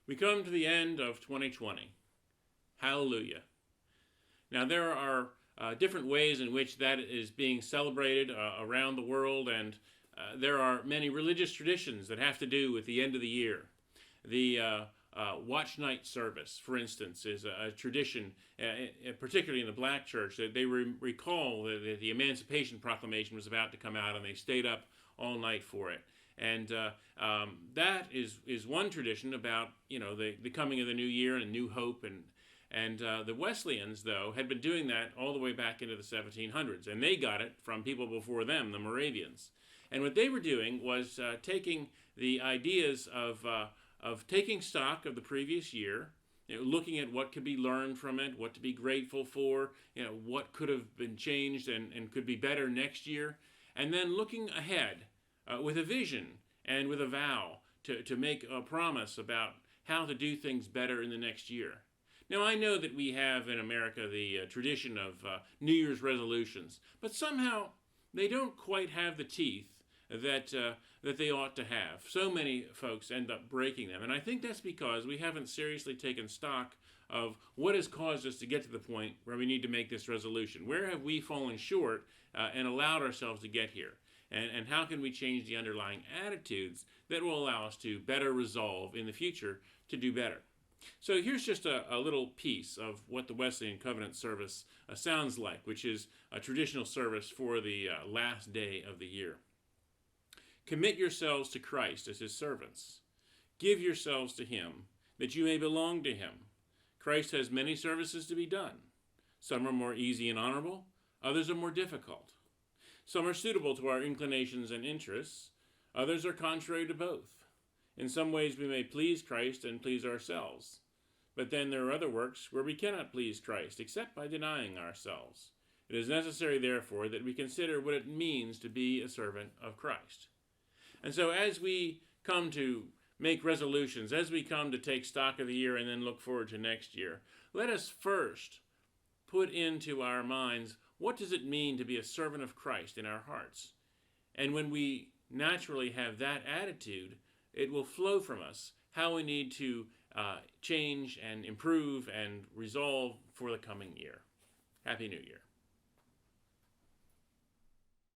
We come to the end of 2020. Hallelujah. Now, there are different ways in which that is being celebrated around the world, and there are many religious traditions that have to do with the end of the year. The watch night service, for instance, is a tradition, particularly in the black church, that they recall that the Emancipation Proclamation was about to come out, and they stayed up all night for it. And that is one tradition about the coming of the new year and new hope. And the Wesleyans, though, had been doing that all the way back into the 1700s, and they got it from people before them, the Moravians. And what they were doing was taking the ideas of taking stock of the previous year, looking at what could be learned from it, what to be grateful for, what could have been changed and could be better next year, and then looking ahead with a vision and with a vow to make a promise about how to do things better in the next year. Now, I know that we have in America the tradition of New Year's resolutions, but somehow they don't quite have the teeth that they ought to have. So many folks end up breaking them, and I think that's because we haven't seriously taken stock of what has caused us to get to the point where we need to make this resolution. Where have we fallen short and allowed ourselves to get here? And how can we change the underlying attitudes that will allow us to better resolve in the future to do better? So here's just a little piece of what the Wesleyan Covenant service sounds like, which is a traditional service for the last day of the year. Commit yourselves to Christ as his servants. Give yourselves to him, that you may belong to him. Christ has many services to be done. Some are more easy and honorable, others are more difficult. Some are suitable to our inclinations and interests, others are contrary to both. In some ways we may please Christ and please ourselves, but then there are other works where we cannot please Christ except by denying ourselves. It is necessary, therefore, that we consider what it means to be a servant of Christ. And so as we come to make resolutions, as we come to take stock of the year and then look forward to next year, let us first put into our minds, what does it mean to be a servant of Christ in our hearts? And when we naturally have that attitude, it will flow from us how we need to change and improve and resolve for the coming year. Happy New Year.